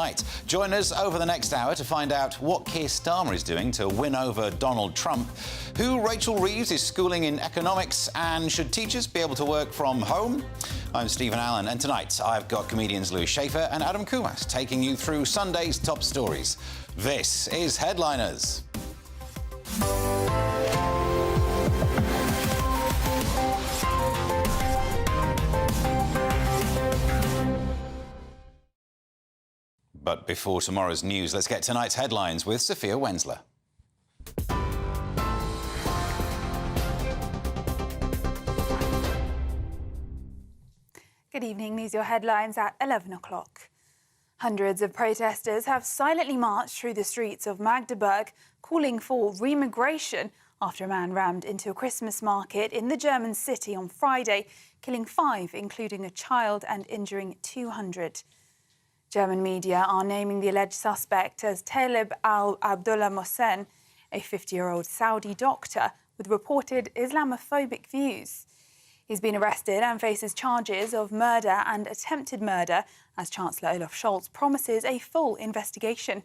tonight. Join us over the next hour to find out what Keir Starmer is doing to win over Donald Trump, who Rachel Reeves is schooling in economics, and should teachers be able to work from home? I'm Stephen Allen, and tonight I've got comedians Louis Schaefer and Adam Kumas taking you through Sunday's top stories. This is Headliners. But before tomorrow's news, let's get tonight's headlines with Sophia Wensler. Good evening. These are your headlines at 11 o'clock. Hundreds of protesters have silently marched through the streets of Magdeburg, calling for remigration after a man rammed into a Christmas market in the German city on Friday, killing 5, including a child, and injuring 200. German media are naming the alleged suspect as Talib al-Abdullah Mohsen, a 50-year-old Saudi doctor with reported Islamophobic views. He's been arrested and faces charges of murder and attempted murder as Chancellor Olaf Scholz promises a full investigation.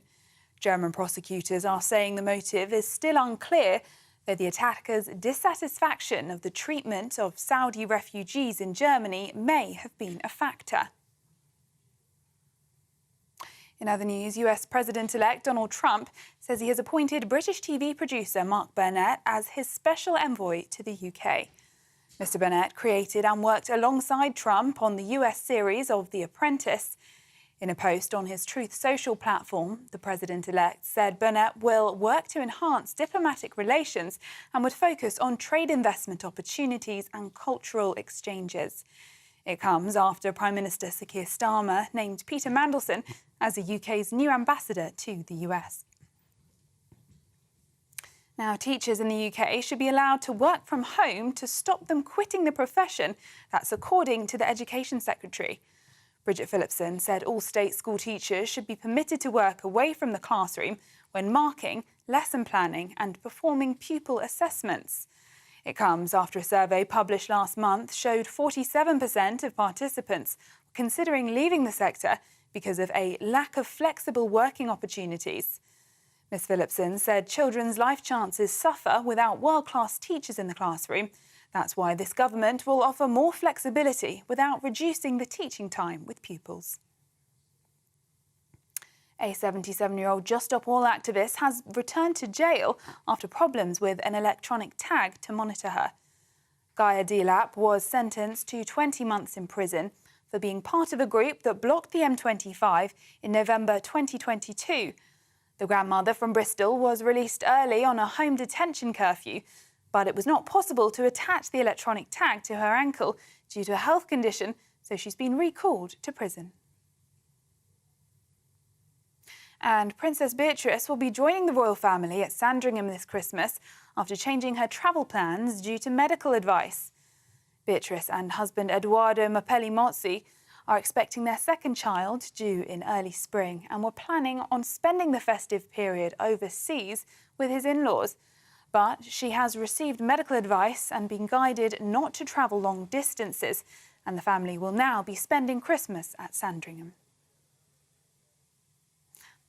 German prosecutors are saying the motive is still unclear, though the attackers' dissatisfaction of the treatment of Saudi refugees in Germany may have been a factor. In other news, US President-elect Donald Trump says he has appointed British TV producer Mark Burnett as his special envoy to the UK. Mr. Burnett created and worked alongside Trump on the US series of The Apprentice. In a post on his Truth Social platform, the president-elect said Burnett will work to enhance diplomatic relations and would focus on trade investment opportunities and cultural exchanges. It comes after Prime Minister Sir Keir Starmer named Peter Mandelson as the UK's new ambassador to the US. Now, teachers in the UK should be allowed to work from home to stop them quitting the profession. That's according to the Education Secretary. Bridget Phillipson said all state school teachers should be permitted to work away from the classroom when marking, lesson planning and performing pupil assessments. It comes after a survey published last month showed 47% of participants were considering leaving the sector because of a lack of flexible working opportunities. Ms Phillipson said children's life chances suffer without world-class teachers in the classroom. That's why this government will offer more flexibility without reducing the teaching time with pupils. A 77-year-old Just Stop All activist has returned to jail after problems with an electronic tag to monitor her. Gaia Delap was sentenced to 20 months in prison for being part of a group that blocked the M25 in November 2022. The grandmother from Bristol was released early on a home detention curfew, but it was not possible to attach the electronic tag to her ankle due to a health condition, so she's been recalled to prison. And Princess Beatrice will be joining the royal family at Sandringham this Christmas after changing her travel plans due to medical advice. Beatrice and husband Edoardo Mapelli Mozzi are expecting their second child due in early spring and were planning on spending the festive period overseas with his in-laws. But she has received medical advice and been guided not to travel long distances, and the family will now be spending Christmas at Sandringham.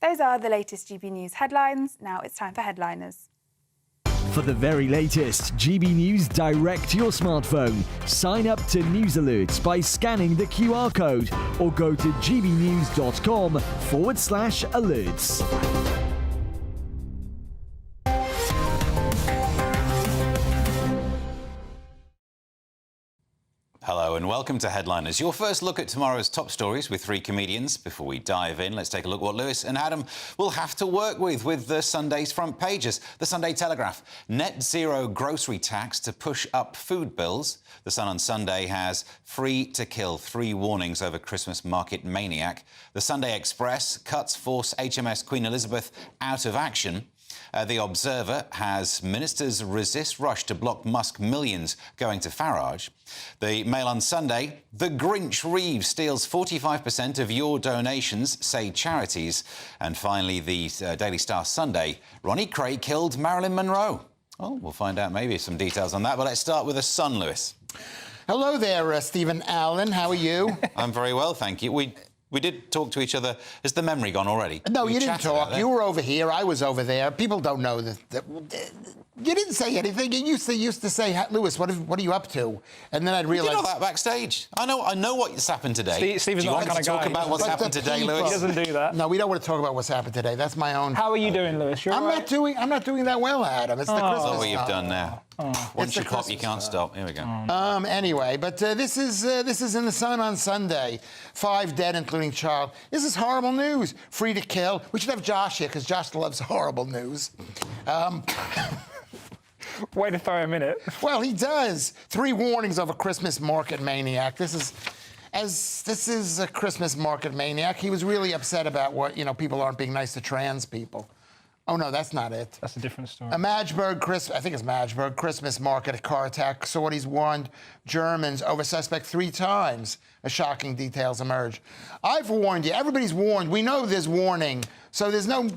Those are the latest GB News headlines. Now it's time for Headliners. For the very latest GB News direct to your smartphone, sign up to news alerts by scanning the QR code or go to gbnews.com/alerts. Hello and welcome to Headliners, your first look at tomorrow's top stories with 3 comedians. Before we dive in, let's take a look at what Lewis and Adam will have to work with the Sunday's front pages. The Sunday Telegraph, net zero grocery tax to push up food bills. The Sun on Sunday has free to kill, 3 warnings over Christmas market maniac. The Sunday Express, cuts force HMS Queen Elizabeth out of action. The Observer has ministers resist rush to block Musk millions going to Farage. The Mail on Sunday, the Grinch Reeves steals 45% of your donations, say charities. And finally, the Daily Star Sunday, Ronnie Craig killed Marilyn Monroe. Well, we'll find out maybe some details on that, but let's start with the Sun, Lewis. Hello there, Stephen Allen. How are you? I'm very well, thank you. We did talk to each other. Has the memory gone already? No, We you didn't chatted out talk. there. You were over here. I was over there. People don't know that you didn't say anything. You used to say, Lewis, what are you up to? And then I'd You realize... did all that backstage. I know what's happened today. Steven's do you not want that to kind of talk guy. about what's But happened the today, people- Lewis? He doesn't do that. No, we don't want to talk about what's happened today. That's my own... How are you doing, Lewis? You're I'm all not doing that well, Adam. It's the Christmas Look what you've time. done now. Once It's you the pop, you Christmas can't stop. Here we go. Anyway, but this is in the Sun on Sunday. 5 dead, including child. This is horrible news. Free to kill. We should have Josh here because Josh loves horrible news. Way to throw him in it. Well, he does. 3 warnings of a Christmas market maniac. This is a Christmas market maniac. He was really upset about what people aren't being nice to trans people. Oh no, that's not it. That's a different story. A Magdeburg Christmas market, a car attack. Saudis warned Germans over suspect 3 times. As shocking details emerge. I've warned you. Everybody's warned. We know there's warning. So there's no...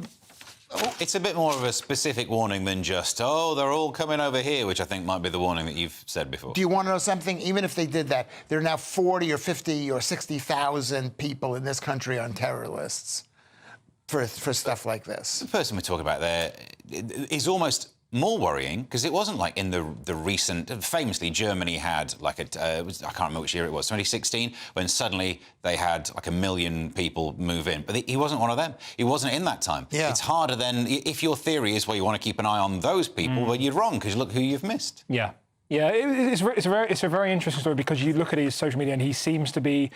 It's a bit more of a specific warning than just, they're all coming over here, which I think might be the warning that you've said before. Do you want to know something? Even if they did that, there are now 40 or 50 or 60,000 people in this country on terror lists for stuff like this. The person we're talking about there is almost more worrying because it wasn't like in the recent... Famously, Germany had like I can't remember which year it was, 2016, when suddenly they had like 1 million people move in. But he wasn't one of them. He wasn't in that time. Yeah. It's harder than... If your theory is, well, you want to keep an eye on those people, but you're wrong because look who you've missed. Yeah. Yeah, it's a very interesting story because you look at his social media and he seems to be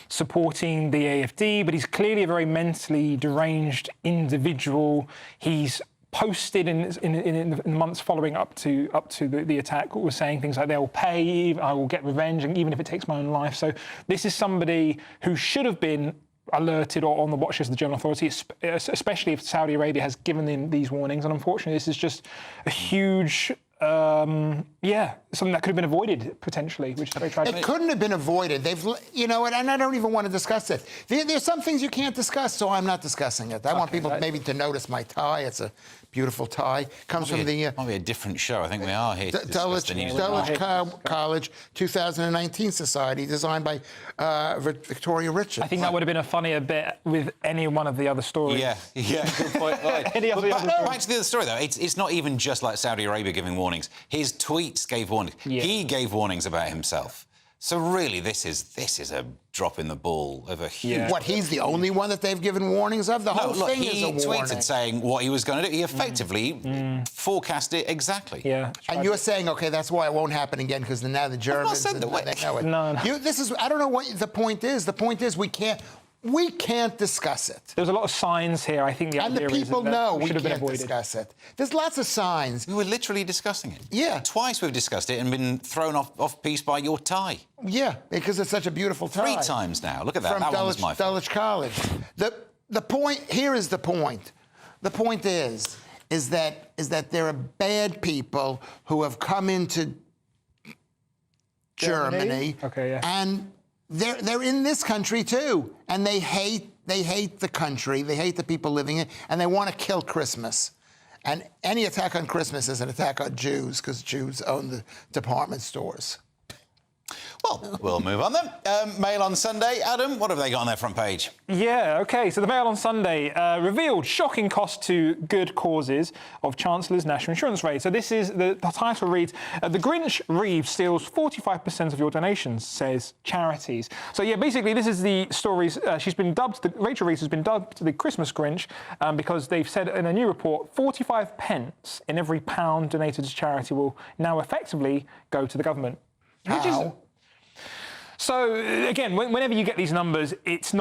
supporting the AfD, but he's clearly a very mentally deranged individual. He's posted in the months following up to the attack was saying things like they'll pay, I will get revenge, and even if it takes my own life. So this is somebody who should have been alerted or on the watch list of the German authorities, especially if Saudi Arabia has given them these warnings. And unfortunately, this is just a huge... something that could have been avoided potentially, which is very tragic. It couldn't have been avoided. And I don't even want to discuss it. There's some things you can't discuss, so I'm not discussing it. I want people maybe to notice my tie. It's a beautiful tie. Comes from the Might be a different show. I think we are here to discuss the news. Dulwich College 2019 Society, designed by Victoria Richards. I think that would have been a funnier bit with any one of the other stories. Yeah, good point. Right. Back to the other story, though. It's not even just like Saudi Arabia giving warnings. His tweets gave warnings. Yeah. He gave warnings about himself. So really, this is a drop in the ball of a huge... Yeah. What, he's the only one that they've given warnings of? The whole thing is a warning. He tweeted saying what he was going to do. He effectively forecast it exactly. Yeah. And you're saying, OK, that's why it won't happen again, because now the Germans... said that. They know it. No. I don't know what the point is. The point is we can't discuss it. There's a lot of signs here. I think the And the idea is people that know we should have been can't avoided. discuss it. There's lots of signs. We were literally discussing it. Yeah. Twice we've discussed it and been thrown off piece by your tie. Yeah, because it's such a beautiful tie. 3 times now. Look at that. From That one was my fault. Dulwich College. The point here is the point. The point is that there are bad people who have come into Germany. Okay, yeah. And they're in this country too, and they hate the country, they hate the people living in it, and they want to kill Christmas. And any attack on Christmas is an attack on Jews, because Jews own the department stores. Well, we'll move on then. Mail on Sunday. Adam, what have they got on their front page? Yeah, OK. So the Mail on Sunday revealed shocking cost to good causes of Chancellor's national insurance rate. So this is, the title reads, The Grinch Reeve steals 45% of your donations, says charities. So yeah, basically this is the stories. She's been dubbed, Rachel Reeves has been dubbed the Christmas Grinch because they've said in a new report, 45 pence in every pound donated to charity will now effectively go to the government. How? So again, whenever you get these numbers, it's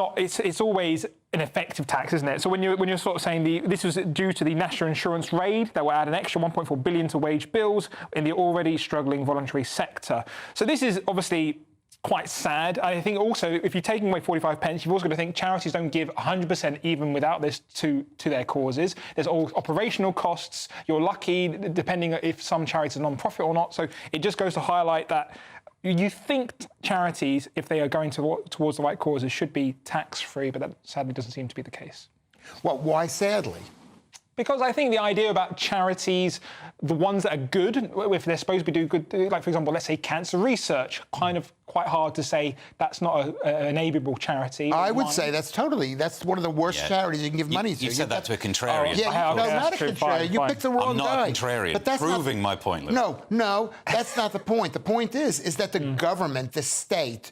always an effective tax, isn't it? So when you're sort of saying this was due to the national insurance raid that will add an extra 1.4 billion to wage bills in the already struggling voluntary sector. So this is obviously quite sad. I think also if you're taking away 45 pence, you've also got to think charities don't give 100% even without this to their causes. There's all operational costs. You're lucky depending if some charities are non-profit or not. So it just goes to highlight that you think charities, if they are going towards the right causes, should be tax-free, but that sadly doesn't seem to be the case. Well, why sadly? Because I think the idea about charities, the ones that are good, if they're supposed to be doing good, like, for example, let's say cancer research, kind of quite hard to say that's not an amiable charity. I would say that's one of the worst charities you can give money to. You said that to a contrarian. Not a contrarian. You picked the wrong guy. I'm not a contrarian, but that's proving my point, Lewis. No, that's not the point. The point is that the government, the state,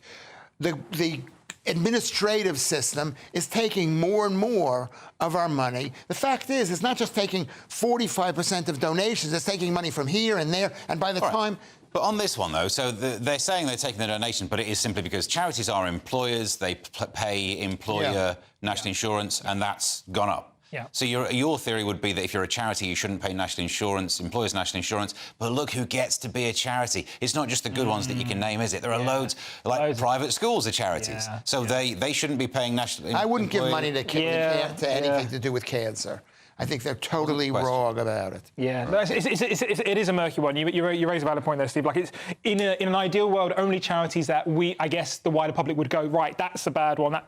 the administrative system is taking more and more of our money. The fact is, it's not just taking 45% of donations, it's taking money from here and there, and by the time... But on this one, though, so they're saying they're taking the donation, but it is simply because charities are employers, they pay employer national insurance, and that's gone up. Yeah. So your theory would be that if you're a charity, you shouldn't pay national insurance, employers' national insurance. But look who gets to be a charity. It's not just the good ones that you can name, is it? There are loads, like private schools are charities. Yeah. So they shouldn't be paying national... I wouldn't give money to anything to do with cancer. I think they're totally wrong about it. Yeah, it is a murky one. You raise a valid point there, Steve. Like, it's in an ideal world, only charities that I guess the wider public would go, right, that's a bad one,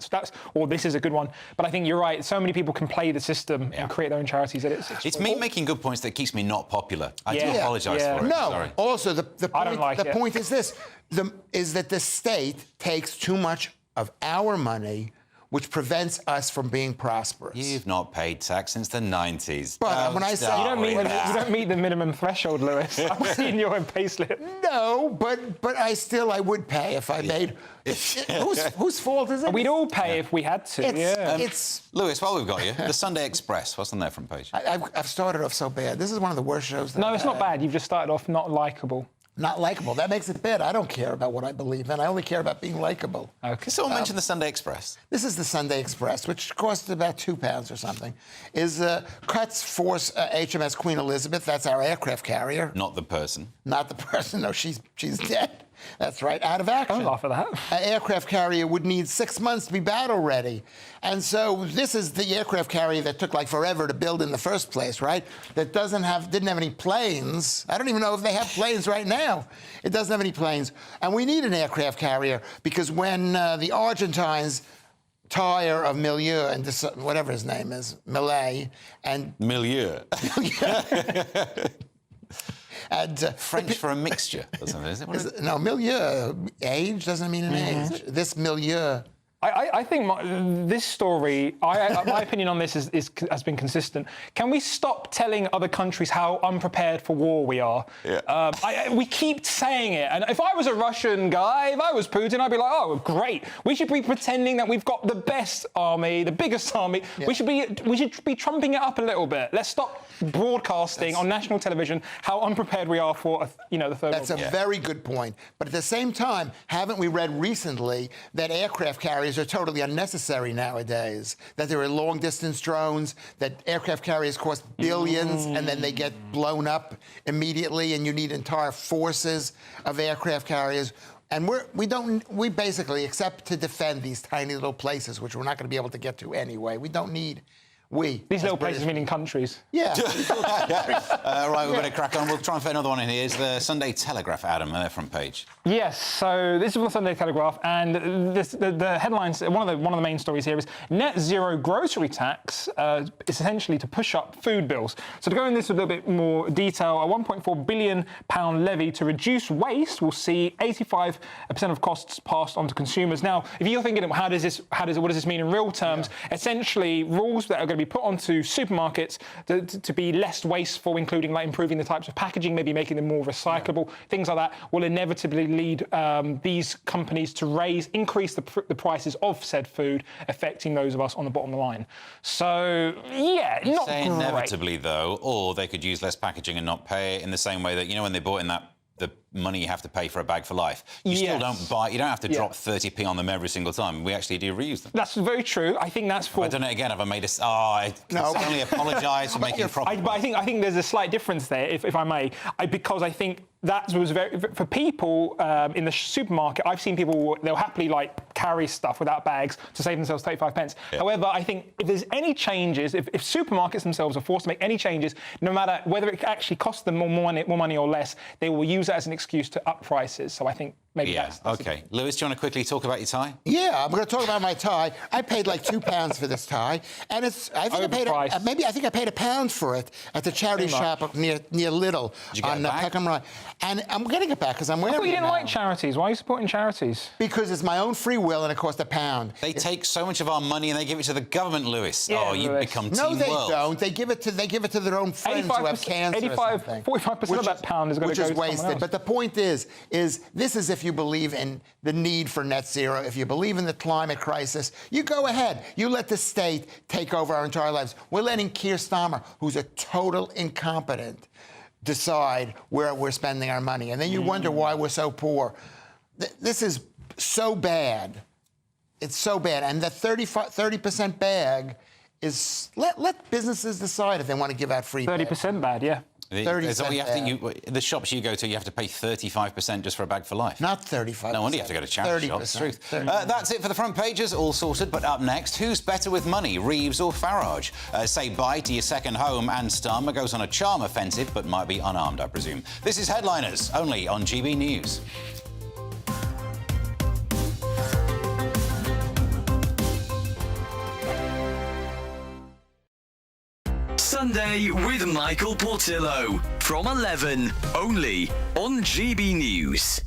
or this is a good one. But I think you're right. So many people can play the system and create their own charities that it's me making good points that keeps me not popular. I do apologise for it. No. Sorry. Also, the point is this: is that the state takes too much of our money, which prevents us from being prosperous. You've not paid tax since the 90s. But when I say... You don't meet the minimum threshold, Lewis. I've seen your payslip. No, but I would pay if I made... whose fault is it? We'd all pay if we had to, It's... Lewis, while we've got you, the Sunday Express, what's on their front page? I've started off so bad. This is one of the worst shows. No, it's not bad. You've just started off not likeable. Not likable. That makes it bad. I don't care about what I believe in. I only care about being likable. Okay. Someone mentioned the Sunday Express. This is the Sunday Express, which costs about £2 or something. Cuts force HMS Queen Elizabeth. That's our aircraft carrier. Not the person. Not the person. No, she's dead. That's right, out of action. Don't laugh at that. An aircraft carrier would need 6 months to be battle ready. And so this is the aircraft carrier that took like forever to build in the first place, right? That didn't have any planes. I don't even know if they have planes right now. It doesn't have any planes. And we need an aircraft carrier because when the Argentines tire of Milieu and whatever his name is, Millet and... Milieu. And, French for a mixture, doesn't it? No, milieu, age doesn't mean an age. This milieu. I think this story, my opinion on this has been consistent. Can we stop telling other countries how unprepared for war we are? Yeah. We keep saying it. And if I was a Russian guy, if I was Putin, I'd be like, oh, great. We should be pretending that we've got the best army, the biggest army. Yeah. We should be trumping it up a little bit. Let's stop broadcasting on national television how unprepared we are for, the Third World War. That's a very good point. But at the same time, haven't we read recently that aircraft carriers are totally unnecessary nowadays, that there are long-distance drones, that aircraft carriers cost billions and then they get blown up immediately and you need entire forces of aircraft carriers. And we basically, except to defend these tiny little places, which we're not going to be able to get to anyway, we don't need... These little places meaning countries. Yeah. Right, we've got to crack on. We'll try and fit another one in here. It's the Sunday Telegraph, Adam, on their front page. Yes, so this is from the Sunday Telegraph, and the headlines, one of the main stories here is net zero grocery tax is essentially to push up food bills. So to go into this with a little bit more detail, a £1.4 billion levy to reduce waste will see 85% of costs passed on to consumers. Now, if you're thinking, what does this mean in real terms? Yeah. Essentially, rules that are going to be put onto supermarkets to be less wasteful, including like improving the types of packaging, maybe making them more recyclable, things like that, will inevitably lead these companies to increase the prices of said food, affecting those of us on the bottom line. So, yeah, you not say great. Inevitably, though, or they could use less packaging and not pay it in the same way that, when they bought in the money you have to pay for a bag for life. You still don't buy... You don't have to drop 30p on them every single time. We actually do reuse them. That's very true. I think that's for... I've done it again. Have I made a... I can only apologise for making a problem. But I think there's a slight difference there, if I may, because I think that was very... For people in the supermarket, I've seen people, they'll happily, carry stuff without bags to save themselves 35 pence. Yeah. However, I think if there's any changes, if supermarkets themselves are forced to make any changes, no matter whether it actually costs them more money or less, they will use that as an excuse to up prices. So I think maybe Yeah, that's OK. Lewis, do you want to quickly talk about your tie? Yeah, I'm going to talk about my tie. I paid like £2 for this tie, and it's. I think I paid. I think I paid £1 for it at the charity shop near Lidl on Peckham Rye, and I'm getting it back because I'm wearing it. You didn't now. like charities. Why are you supporting charities? Because it's my own free will, and it cost £1. They take so much of our money and they give it to the government, Lewis. Yeah, oh, you've Lewis. become No, Team they World. don't. They give it to their own friends who have cancer or something. 45% of that pound is going to go to someone wasted. else. But the point is this is if you believe in the need for net zero, if you believe in the climate crisis, you go ahead. You let the state take over our entire lives. We're letting Keir Starmer, who's a total incompetent, decide where we're spending our money. And then you wonder why we're so poor. This is so bad. It's so bad. And the 30% bag is let businesses decide if they want to give out free 30% bad, yeah. The shops you go to, you have to pay 35% just for a bag for life. Not 35%. No wonder you have to go to charity shops. It's truth. That's it for the front pages, all sorted. But up next, who's better with money, Reeves or Farage? Say bye to your second home, and Starmer goes on a charm offensive, but might be unarmed, I presume. This is Headliners, only on GB News. Sunday with Michael Portillo from 11, only on GB News.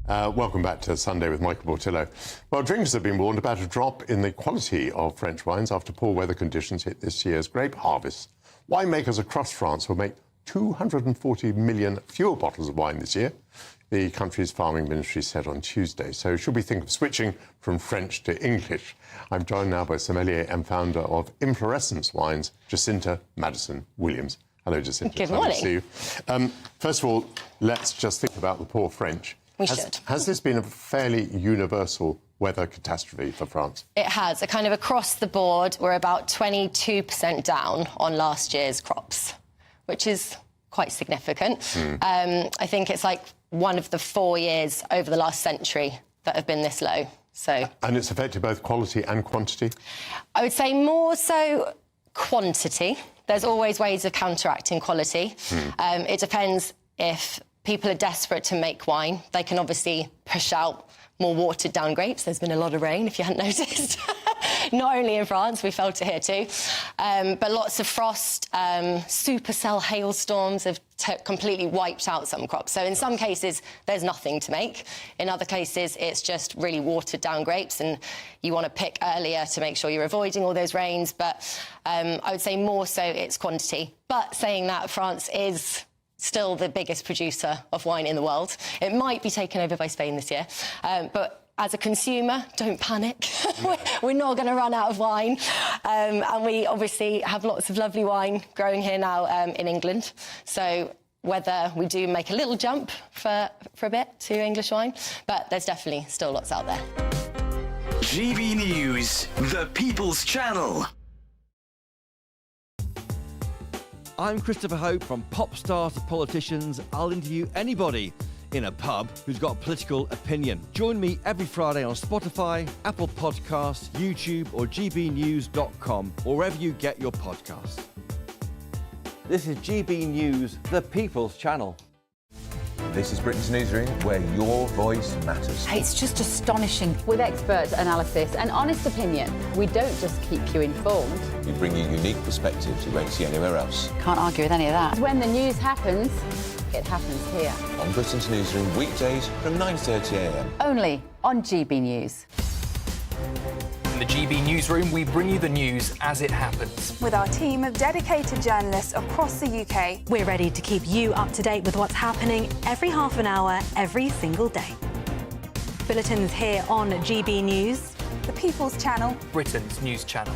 Welcome back to Sunday with Michael Portillo. Well, drinkers have been warned about a drop in the quality of French wines after poor weather conditions hit this year's grape harvest. Winemakers across France will make 240 million fewer bottles of wine this year, the country's farming ministry said on Tuesday. So should we think of switching from French to English? I'm joined now by sommelier and founder of Inflorescence Wines, Jacinta Madison Williams. Hello, Jacinta. Good morning. Nice to see you. First of all, let's just think about the poor French. Has this been a fairly universal weather catastrophe for France? It has. Kind of across the board, we're about 22% down on last year's crops, which is quite significant. I think it's like one of the 4 years over the last century that have been this low. So, and it's affected both quality and quantity? I would say more so quantity. There's always ways of counteracting quality. It depends if people are desperate to make wine. They can obviously push out more watered down grapes. There's been a lot of rain, if you hadn't noticed. Not only in France, we felt it here too. But lots of frost, supercell hailstorms have completely wiped out some crops. So in some cases, there's nothing to make. In other cases, it's just really watered down grapes and you want to pick earlier to make sure you're avoiding all those rains. But I would say more so it's quantity. But saying that, France is still the biggest producer of wine in the world. It might be taken over by Spain this year, but as a consumer, don't panic. We're not going to run out of wine. And we obviously have lots of lovely wine growing here now in England. So whether we do make a little jump for a bit to English wine, but there's definitely still lots out there. GB News, the People's Channel. I'm Christopher Hope. From pop stars to politicians, I'll interview anybody in a pub who's got a political opinion. Join me every Friday on Spotify, Apple Podcasts, YouTube or gbnews.com, or wherever you get your podcasts. This is GB News, the People's Channel. This is Britain's Newsroom, where your voice matters. It's just astonishing. With expert analysis and honest opinion, we don't just keep you informed. We bring you unique perspectives you won't see anywhere else. Can't argue with any of that. When the news happens, it happens here. On Britain's Newsroom, weekdays from 9:30 a.m. Only on GB News. In the GB Newsroom, we bring you the news as it happens. With our team of dedicated journalists across the UK, we're ready to keep you up to date with what's happening every half an hour, every single day. Bulletins here on GB News. The People's Channel. Britain's news channel.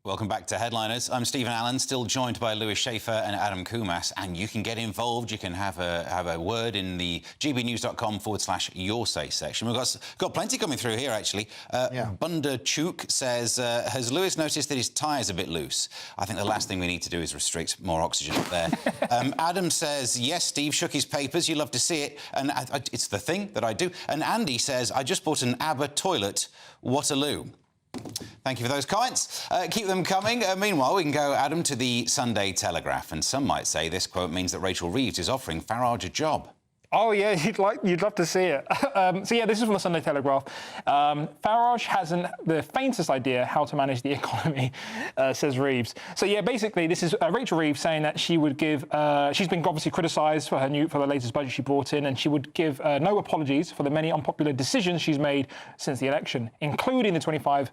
Welcome back to Headliners. I'm Stephen Allen, still joined by Lewis Schaefer and Adam Kumas, and you can get involved. You can have a word in the gbnews.com/your say section. We've got plenty coming through here, actually. Bunda Chuk says, has Lewis noticed that his tie is a bit loose? I think the last thing we need to do is restrict more oxygen up there. Adam says, yes, Steve shook his papers. You love to see it. And it's the thing that I do. And Andy says, I just bought an ABBA toilet. Waterloo. Thank you for those comments. Keep them coming. Meanwhile, we can go, Adam, to the Sunday Telegraph. And some might say this quote means that Rachel Reeves is offering Farage a job. Oh, yeah, you'd love to see it. So, yeah, this is from the Sunday Telegraph. Farage hasn't the faintest idea how to manage the economy, says Reeves. So, yeah, basically, this is Rachel Reeves saying that she would give... she's been obviously criticised for the latest budget she brought in, and she would give no apologies for the many unpopular decisions she's made since the election, including the £25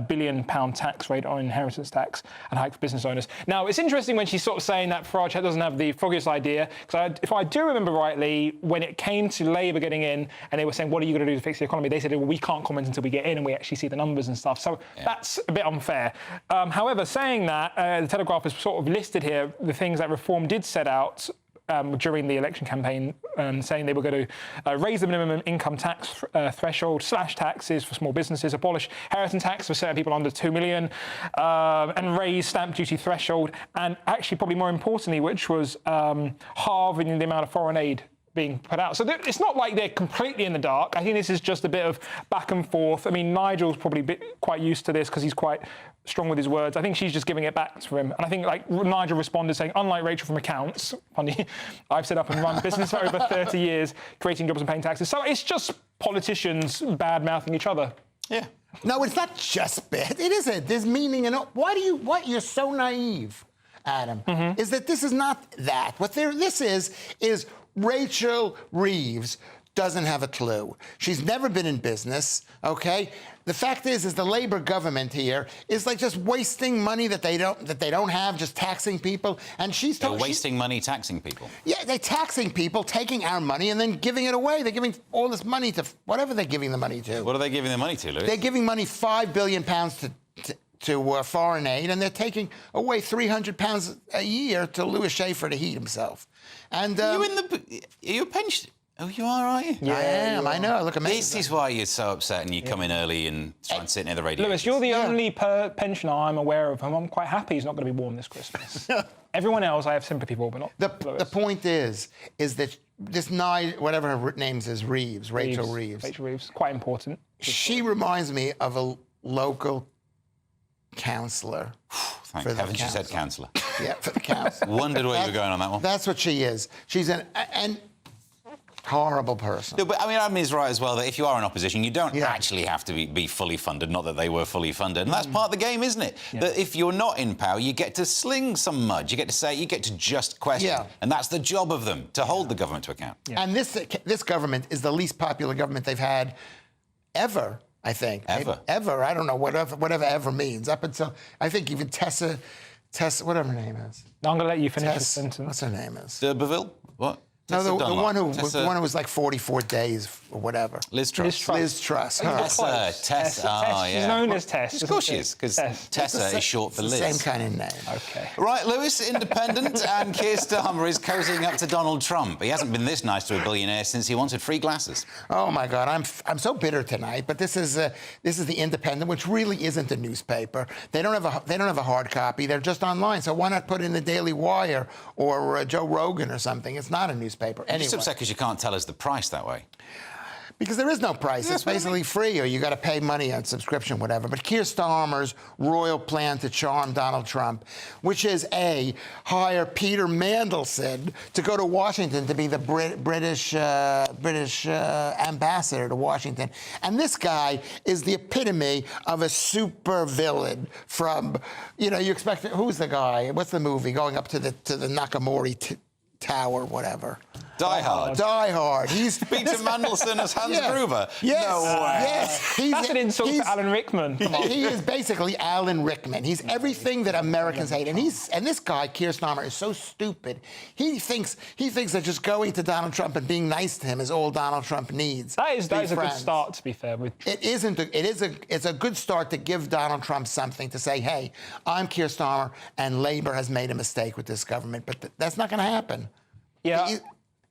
billion tax rate on inheritance tax and hike for business owners. Now, it's interesting when she's sort of saying that Farage doesn't have the foggiest idea, because if I do remember rightly, when it came to Labour getting in and they were saying, what are you going to do to fix the economy? They said, well, we can't comment until we get in and we actually see the numbers and stuff. So that's a bit unfair. However, saying that, the Telegraph has sort of listed here the things that Reform did set out during the election campaign, saying they were going to raise the minimum income tax threshold, slash taxes for small businesses, abolish inheritance tax for certain people under 2 million, and raise stamp duty threshold, and actually probably more importantly, which was halving the amount of foreign aid being put out. So it's not like they're completely in the dark. I think this is just a bit of back and forth. I mean, Nigel's probably quite used to this because he's quite strong with his words. I think she's just giving it back to him. And I think, like, Nigel responded saying, unlike Rachel from accounts, funny, I've set up and run business for over 30 years, creating jobs and paying taxes. So it's just politicians bad-mouthing each other. Yeah. No, it's not just bad. It isn't. There's meaning in it. What you're so naive, Adam, is that this is not that. What this is Rachel Reeves doesn't have a clue. She's never been in business, okay? The fact is the Labour government here is like just wasting money that they don't have, just taxing people. And they're wasting money taxing people. Yeah, they're taxing people, taking our money and then giving it away. They're giving all this money to whatever they're giving the money to. What are they giving the money to, Lewis? They're giving money £5 billion to foreign aid, and they're taking away £300 a year to Louis Schaefer to heat himself. And are you a pension? Oh, you are you? Yeah, I am. I know. Look amazing. This is why you're so upset and you come in early and try and sit near the radio. Lewis, you're the only pensioner I'm aware of, and I'm quite happy he's not going to be warm this Christmas. Everyone else I have sympathy for, but not Lewis. The point is that this whatever her name is, Rachel Reeves. Rachel Reeves, quite important. She reminds me of a local councillor. Thank heaven she said councillor. Yeah, for the council. Wondered where you were going on that one. That's what she is. She's an horrible person. No, but I mean, Adam is right as well that if you are in opposition, you don't actually have to be fully funded. Not that they were fully funded, and that's part of the game, isn't it? Yeah. That if you're not in power, you get to sling some mud. You get to say, you get to just question, and that's the job of them to hold the government to account. Yeah. And this government is the least popular government they've had ever. I think ever. I don't know whatever ever means. Up until I think even Tessa, whatever her name is. I'm going to let you finish the sentence. What's her name is? D'Urberville? What? No, the one who was like 44 days or whatever. Liz Truss. Liz Truss. Tessa. Oh, yeah. She's known as Tess. Of course she is, because Tessa is short for Liz. Same kind of name. Okay. Right, Lewis, Independent, and Keir Starmer is cozying up to Donald Trump. He hasn't been this nice to a billionaire since he wanted free glasses. Oh my God, I'm so bitter tonight. But this is the Independent, which really isn't a newspaper. They don't have a hard copy. They're just online. So why not put in the Daily Wire or Joe Rogan or something? It's not a newspaper. Anyway. Just upset because you can't tell us the price that way. Because there is no price. It's basically free, or you got to pay money on subscription, whatever. But Keir Starmer's royal plan to charm Donald Trump, which is hire Peter Mandelson to go to Washington to be the British ambassador to Washington. And this guy is the epitome of a super villain from, you expect, who's the guy? What's the movie? Going up to the Nakamori Tower, whatever. Die Hard. Die Hard. He's Peter Mandelson as Hans Gruber. Yes. No way. Yes. That's an insult to Alan Rickman. Come on. He is basically Alan Rickman. He's everything that Americans hate. And this guy, Keir Starmer, is so stupid. He thinks that just going to Donald Trump and being nice to him is all Donald Trump needs. That is a good start, to be fair. It's a good start to give Donald Trump something to say, hey, I'm Keir Starmer and Labour has made a mistake with this government. But that's not going to happen. Yeah.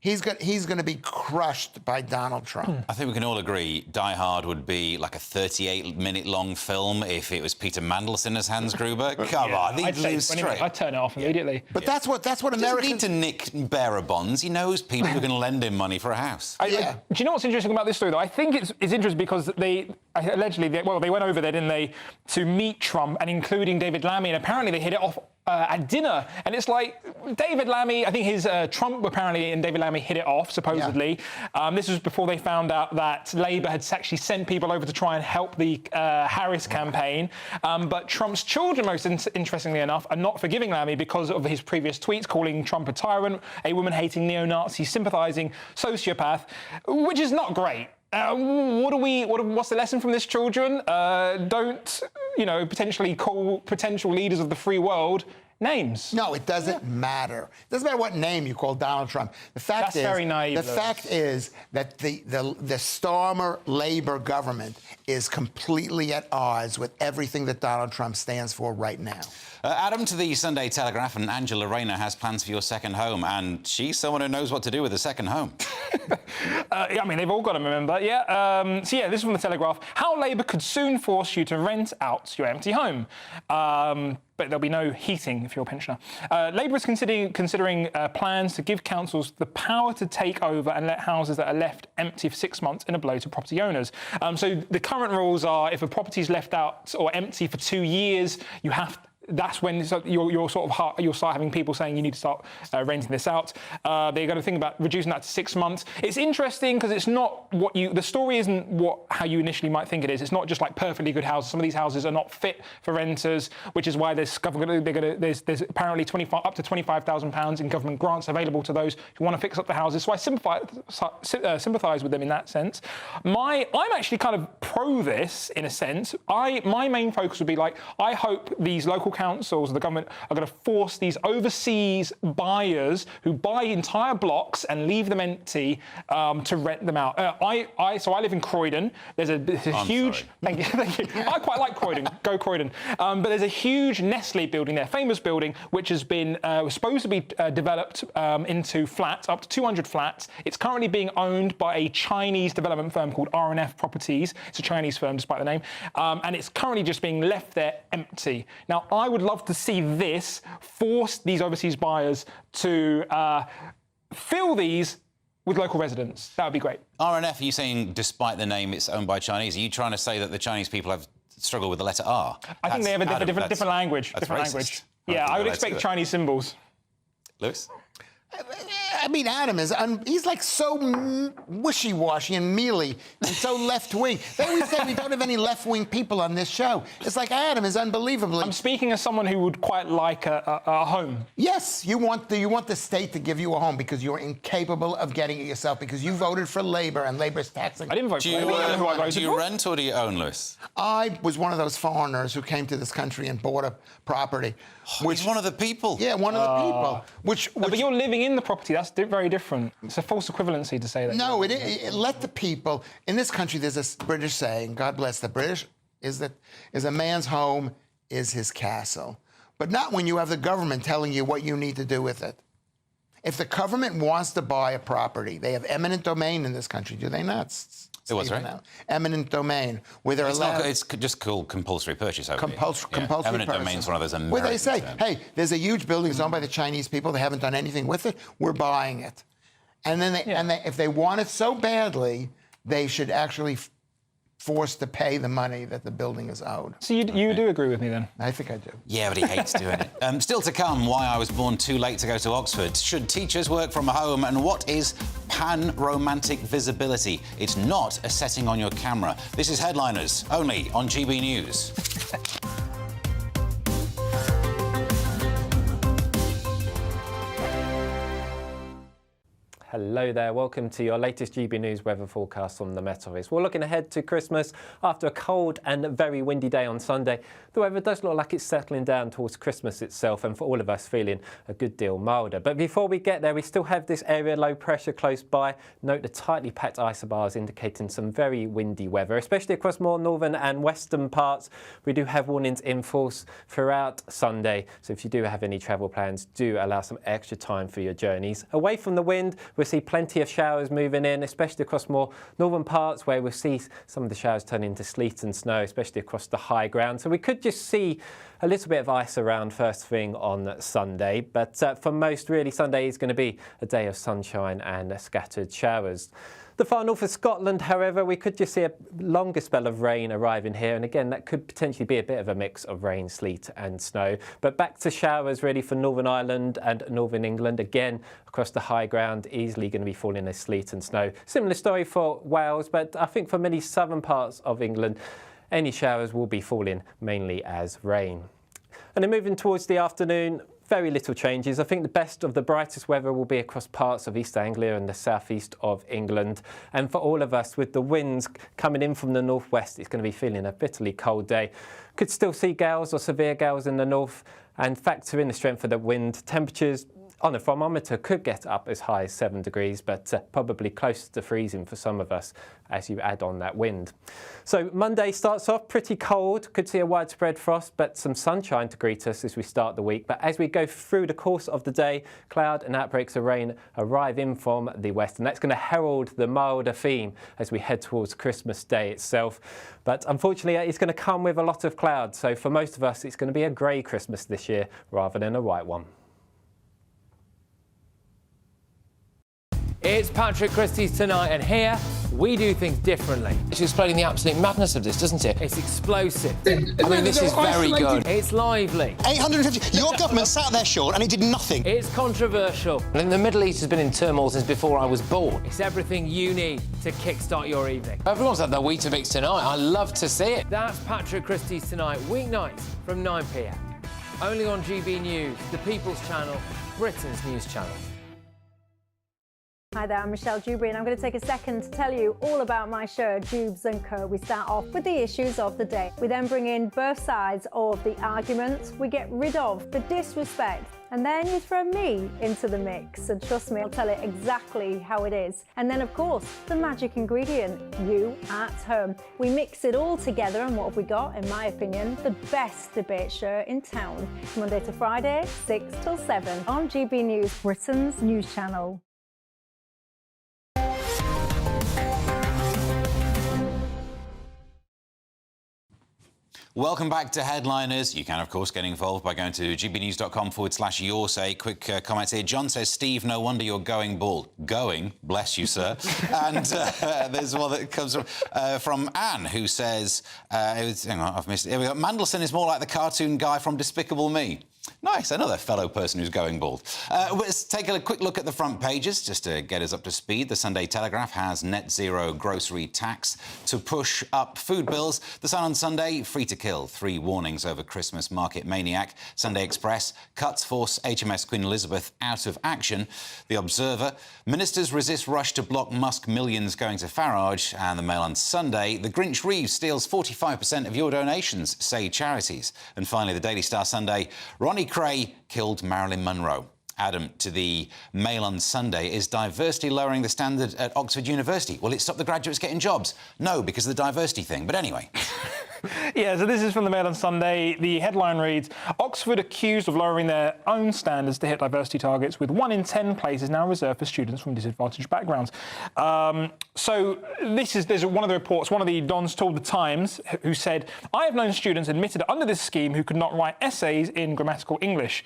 He's going to be crushed by Donald Trump. I think we can all agree Die Hard would be like a 38-minute-long film if it was Peter Mandelson as Hans Gruber. Come on, I'd say 20 minutes. I'd turn it off immediately. But that's what Americans need to nick bearer bonds. He knows people who can lend him money for a house. Do you know what's interesting about this story, though? I think it's interesting because they went over there, didn't they, to meet Trump, and including David Lammy, and apparently they hit it off at dinner. And it's like David Lammy, I think Trump apparently and David Lammy hit it off, supposedly. Yeah. This was before they found out that Labour had actually sent people over to try and help the Harris campaign. But Trump's children, most interestingly enough, are not forgiving Lammy because of his previous tweets calling Trump a tyrant, a woman-hating neo-Nazi, sympathising sociopath, which is not great. What's the lesson from this, children? Don't, potentially call potential leaders of the free world names. No, it doesn't matter. It doesn't matter what name you call Donald Trump. The fact That's very naive. The fact is that the Starmer Labour government is completely at odds with everything that Donald Trump stands for right now. Adam, to the Sunday Telegraph, and Angela Rayner has plans for your second home, and she's someone who knows what to do with a second home. I mean, they've all got them, remember? Yeah. This is from the Telegraph. How Labour could soon force you to rent out your empty home. But there'll be no heating if you're a pensioner. Labour is considering plans to give councils the power to take over and let houses that are left empty for 6 months in a blow to property owners. So the current rules are if a property is left out or empty for 2 years, that's when you'll start having people saying you need to start renting this out. They're going to think about reducing that to 6 months. It's interesting because it's not the story isn't how you initially might think it is. It's not just like perfectly good houses. Some of these houses are not fit for renters, which is why there's apparently up to £25,000 in government grants available to those who want to fix up the houses. So I sympathise with them in that sense. I'm actually kind of pro this in a sense. My main focus would be I hope these local councils, the government, are going to force these overseas buyers who buy entire blocks and leave them empty to rent them out. So I live in Croydon. There's a huge... Thank you. I quite like Croydon. Go Croydon. But there's a huge Nestle building there, famous building, which has been supposed to be developed into flats, up to 200 flats. It's currently being owned by a Chinese development firm called R&F Properties. It's a Chinese firm, despite the name. And it's currently just being left there empty. Now, I would love to see this force these overseas buyers to fill these with local residents. That would be great. R&F, are you saying, despite the name, it's owned by Chinese? Are you trying to say that the Chinese people have struggled with the letter R? I think they have a different language. Different language. Yeah, I would expect Chinese symbols. Lewis? I mean, Adam he's like so wishy-washy and mealy and so left-wing. They always say we don't have any left-wing people on this show. It's like Adam is unbelievably... I'm speaking as someone who would quite like a home. Yes, you want the state to give you a home because you're incapable of getting it yourself because you voted for Labour and Labour's taxing... I didn't vote for Labour. Do you rent or do you own, Lewis? I was one of those foreigners who came to this country and bought a property. He's one of the people. Yeah, one of the people. Which but you're living in the property. That's very different. It's a false equivalency to say that. No, let the people... In this country, there's a British saying, God bless the British, is a man's home is his castle. But not when you have the government telling you what you need to do with it. If the government wants to buy a property, they have eminent domain in this country, do they not? It was, right? Eminent domain, where they're allowed... It's just called compulsory purchase over compulsory Eminent purchase. domain's one of those American where they say, terms. hey, there's a huge building, it's owned by the Chinese people, they haven't done anything with it, we're buying it. And then if they want it so badly, they should actually forced to pay the money that the building is owed. So you do agree with me then? I think I do. Yeah, but he hates doing it. Still to come, why I was born too late to go to Oxford. Should teachers work from home? And what is pan-romantic visibility? It's not a setting on your camera. This is Headliners, only on GB News. Hello there, welcome to your latest GB News weather forecast from the Met Office. We're looking ahead to Christmas after a cold and very windy day on Sunday. The weather does look like it's settling down towards Christmas itself and for all of us feeling a good deal milder. But before we get there, we still have this area low pressure close by. Note the tightly packed isobars indicating some very windy weather, especially across more northern and western parts. We do have warnings in force throughout Sunday. So if you do have any travel plans, do allow some extra time for your journeys. Away from the wind, we're see plenty of showers moving in, especially across more northern parts where we'll see some of the showers turn into sleet and snow, especially across the high ground. So we could just see a little bit of ice around first thing on Sunday. But for most, really, Sunday is going to be a day of sunshine and scattered showers. The far north of Scotland, however, we could just see a longer spell of rain arriving here. And again, that could potentially be a bit of a mix of rain, sleet and snow. But back to showers really for Northern Ireland and Northern England. Again, across the high ground, easily going to be falling as sleet and snow. Similar story for Wales, but I think for many southern parts of England, any showers will be falling mainly as rain. And then moving towards the afternoon, very little changes. I think the best of the brightest weather will be across parts of East Anglia and the southeast of England. And for all of us, with the winds coming in from the northwest, it's going to be feeling a bitterly cold day. Could still see gales or severe gales in the north, and factor in the strength of the wind. Temperatures on a thermometer could get up as high as 7 degrees, but probably close to freezing for some of us as you add on that wind. So Monday starts off pretty cold, could see a widespread frost, but some sunshine to greet us as we start the week. But as we go through the course of the day, cloud and outbreaks of rain arrive in from the west, and that's going to herald the milder theme as we head towards Christmas Day itself. But unfortunately, it's going to come with a lot of cloud. So for most of us, it's going to be a grey Christmas this year rather than a white one. It's Patrick Christie's Tonight, and here we do things differently. It's explaining the absolute madness of this, doesn't it? It's explosive. I mean, this is very good. It's lively. 850. Your government sat there, Sean, and it did nothing. It's controversial. And the Middle East has been in turmoil since before I was born. It's everything you need to kickstart your evening. Everyone's had their Weetabix tonight. I love to see it. That's Patrick Christie's Tonight, weeknights from 9 p.m. Only on GB News, the People's Channel, Britain's news channel. Hi there, I'm Michelle Dewberry, and I'm going to take a second to tell you all about my show, Dubes & Co. We start off with the issues of the day. We then bring in both sides of the argument. We get rid of the disrespect. And then you throw me into the mix. And trust me, I'll tell it exactly how it is. And then, of course, the magic ingredient, you at home. We mix it all together, and what have we got? In my opinion, the best debate show in town. Monday to Friday, 6 till 7 on GB News, Britain's news channel. Welcome back to Headliners. You can, of course, get involved by going to gbnews.com/your say. Quick comment here. John says, Steve, no wonder you're going bald. Going? Bless you, sir. And there's one that comes from Anne, who says, hang on, I've missed it. Here we go. Mandelson is more like the cartoon guy from Despicable Me. Nice, another fellow person who's going bald. Let's take a quick look at the front pages, just to get us up to speed. The Sunday Telegraph has net zero grocery tax to push up food bills. The Sun on Sunday, free to kill. 3 warnings over Christmas market maniac. Sunday Express, cuts force HMS Queen Elizabeth out of action. The Observer, ministers resist rush to block Musk millions going to Farage. And the Mail on Sunday, the Grinch Reeves steals 45% of your donations, say charities. And finally, the Daily Star Sunday, Ronnie Cray killed Marilyn Monroe. Adam, to the Mail on Sunday, is diversity lowering the standard at Oxford University? Will it stop the graduates getting jobs? No, because of the diversity thing. But anyway. Yeah, so this is from the Mail on Sunday. The headline reads, Oxford accused of lowering their own standards to hit diversity targets, with 1 in 10 places now reserved for students from disadvantaged backgrounds. So there's one of the reports, one of the dons told The Times, who said, I have known students admitted under this scheme who could not write essays in grammatical English,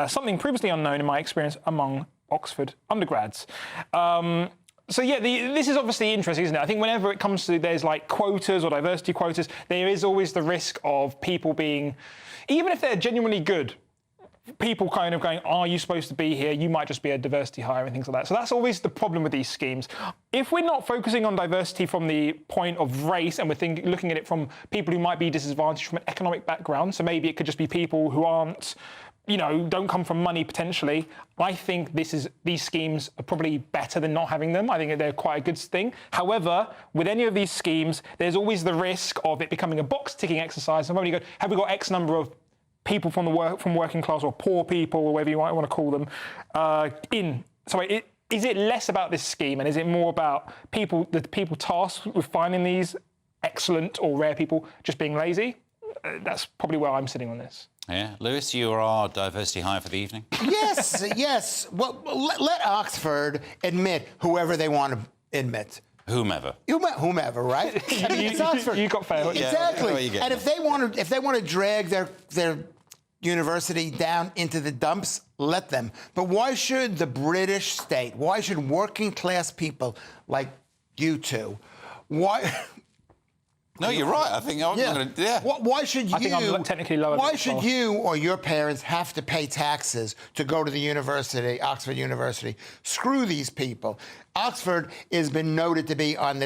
something previously unknown in my experience among Oxford undergrads. So yeah, this is obviously interesting, isn't it? I think whenever it comes to there's like quotas or diversity quotas, there is always the risk of people being, even if they're genuinely good, people kind of going, are you supposed to be here? You might just be a diversity hire and things like that. So that's always the problem with these schemes. If we're not focusing on diversity from the point of race and we're looking at it from people who might be disadvantaged from an economic background, so maybe it could just be people who aren't, don't come from money potentially. I think these schemes are probably better than not having them. I think they're quite a good thing. However, with any of these schemes, there's always the risk of it becoming a box-ticking exercise. Have we got X number of people from working class or poor people, or whatever you might want to call them, in? So is it less about this scheme, and is it more about the people tasked with finding these excellent or rare people just being lazy? That's probably where I'm sitting on this. Yeah. Lewis, you are our diversity hire for the evening. Yes, yes. Well, let Oxford admit whoever they want to admit. Whomever, right? I mean, it's Oxford. You got fair. Exactly. And if they want to drag their university down into the dumps, let them. But why should the British state? Why should working class people like you two? Why? No, you're right. I think I'm going to. Yeah. Why should you? I think I'm technically lower. Why should you or your parents have to pay taxes to go to the university, Oxford University? Screw these people. Oxford has been noted to be on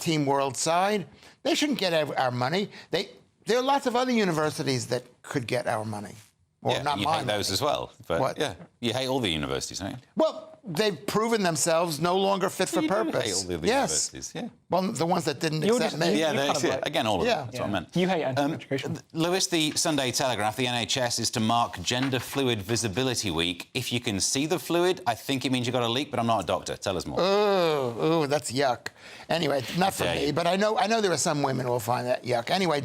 Team World side. They shouldn't get our money. There are lots of other universities that could get our money. Or yeah, not you mine. hate those as well. But what? Yeah, you hate all the universities, don't you? Well, they've proven themselves no longer fit for purpose. You hate all the universities, yeah. Well, the ones that didn't accept me. Yeah, again, all of them. That's what I meant. You hate education. Lewis, the Sunday Telegraph, the NHS is to mark Gender Fluid Visibility Week. If you can see the fluid, I think it means you've got a leak, but I'm not a doctor. Tell us more. Oh, that's yuck. Anyway, not for me, but I know there are some women who will find that yuck. Anyway,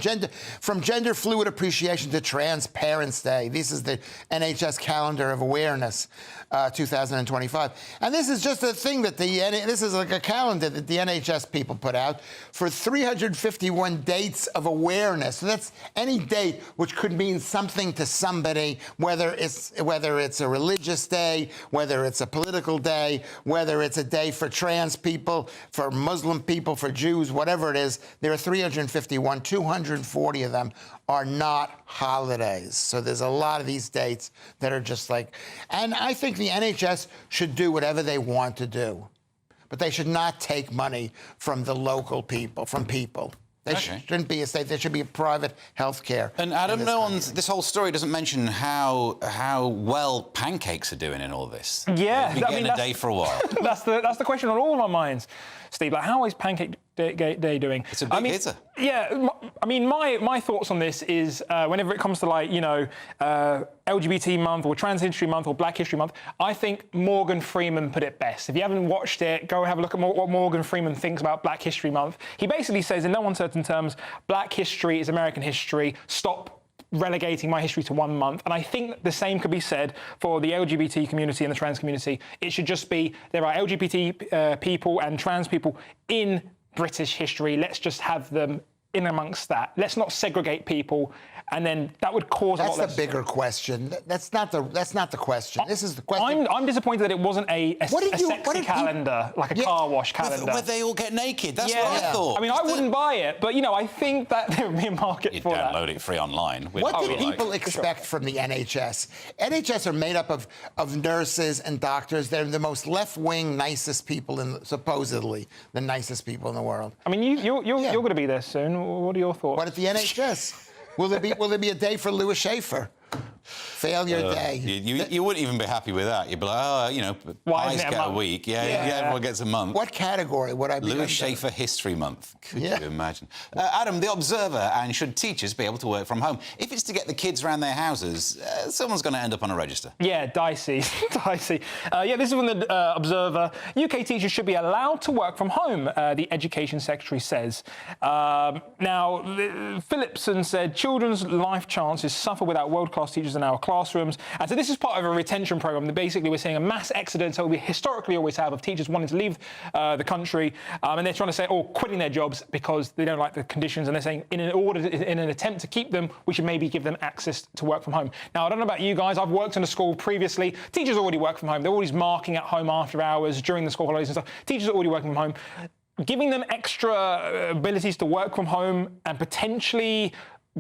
from Gender Fluid Appreciation to Transparent Day. This is the NHS Calendar of Awareness, 2025. And this is just a thing that this is like a calendar that the NHS people put out for 351 dates of awareness. So that's any date which could mean something to somebody, whether it's a religious day, whether it's a political day, whether it's a day for trans people, for Muslim people, for Jews, whatever it is. There are 351. 240 of them are not holidays. So there's a lot of these dates that are just like, and I think the NHS should do whatever they want to do, but they should not take money from the local people, from people. They shouldn't be a state. There should be a private health care. And Adam, this whole story doesn't mention how well pancakes are doing in all this. Yeah, They've been getting a day for a while. that's the question on all of our minds, Steve. Like, how is Pancake Day doing? It's a big hitter. Yeah, I mean, my thoughts on this is whenever it comes to LGBT month or Trans History Month or Black History Month, I think Morgan Freeman put it best. If you haven't watched it, go have a look at what Morgan Freeman thinks about Black History Month. He basically says, in no uncertain terms, Black history is American history. Stop relegating my history to 1 month. And I think the same could be said for the LGBT community and the trans community. It should just be, there are LGBT people and trans people in British history. Let's just have them in amongst that. Let's not segregate people, and then that would cause. That's the bigger question. That's not the question. This is the question. I'm disappointed that it wasn't a sexy calendar, like a car wash calendar. Where they all get naked. That's what I thought. I mean, I wouldn't buy it, but I think that there would be a market for that. Download it free online. What do people expect from the NHS? NHS are made up of nurses and doctors. They're the most left-wing, nicest people supposedly the nicest people in the world. I mean, you're going to be there soon. What are your thoughts? What at the NHS? Will there be a day for Lewis Schaefer? Failure day. You wouldn't even be happy with that. You'd be like, pies get a week. Yeah, everyone gets a month. What category would I be? Lewis Schaefer History Month. Could you imagine? Adam, The Observer, and should teachers be able to work from home? If it's to get the kids around their houses, someone's going to end up on a register. Yeah, dicey. Dicey. This is from The Observer. UK teachers should be allowed to work from home, the Education Secretary says. Now, Phillipson said children's life chances suffer without world-class teachers in our classrooms. And so this is part of a retention programme that basically we're seeing a mass exodus that we historically always have of teachers wanting to leave the country, and they're trying to say, quitting their jobs because they don't like the conditions, and they're saying in an attempt to keep them, we should maybe give them access to work from home. Now, I don't know about you guys, I've worked in a school previously. Teachers already work from home. They're always marking at home after hours, during the school holidays and stuff. Teachers are already working from home. Giving them extra abilities to work from home and potentially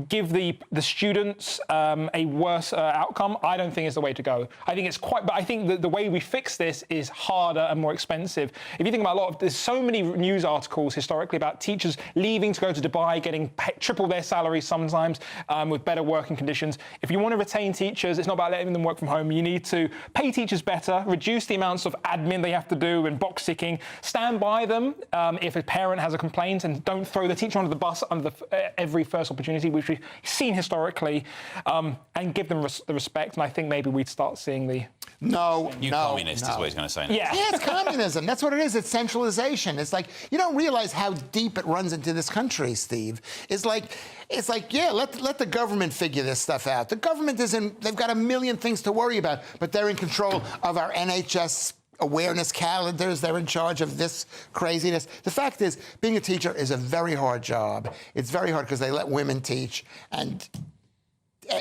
give the students a worse outcome, I don't think is the way to go. I think it's but I think that the way we fix this is harder and more expensive. If you think about there's so many news articles historically about teachers leaving to go to Dubai, getting triple their salaries sometimes, with better working conditions. If you want to retain teachers, it's not about letting them work from home. You need to pay teachers better, reduce the amounts of admin they have to do and box ticking, stand by them if a parent has a complaint, and don't throw the teacher under the bus under every first opportunity, which which we've seen historically, and give them the respect. And I think maybe we'd start seeing the... Communist is what he's going to say now. Yeah. Yeah, it's communism. That's what it is. It's centralization. It's like, you don't realize how deep it runs into this country, Steve. It's like, yeah, let the government figure this stuff out. The government they've got a million things to worry about, but they're in control of our NHS awareness calendars. They're in charge of this craziness. The fact is, being a teacher is a very hard job. It's very hard because they let women teach, and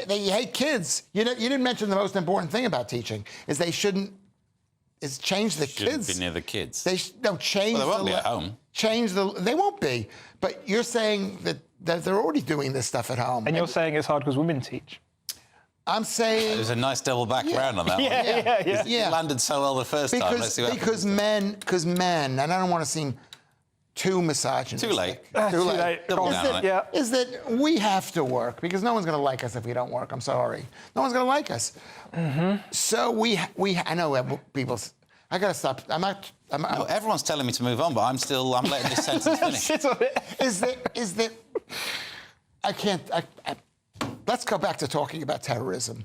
they hate kids. You didn't mention the most important thing about teaching is they shouldn't change the kids. Be near the kids. Change. Well, they won't be at home. They won't be. But you're saying that they're already doing this stuff at home. And you're saying it's hard because women teach. I'm saying... There's a nice double background on that one. Yeah. It landed so well the first time. Let's see what because men, and I don't want to seem too misogynistic. Too late. Too late. Double down on it. Is that we have to work because no one's going to like us if we don't work. I'm sorry. No one's going to like us. Mm-hmm. So I know people... I got to stop. No, everyone's telling me to move on, but I'm letting this sentence finish. Is that... I can't... Let's go back to talking about terrorism.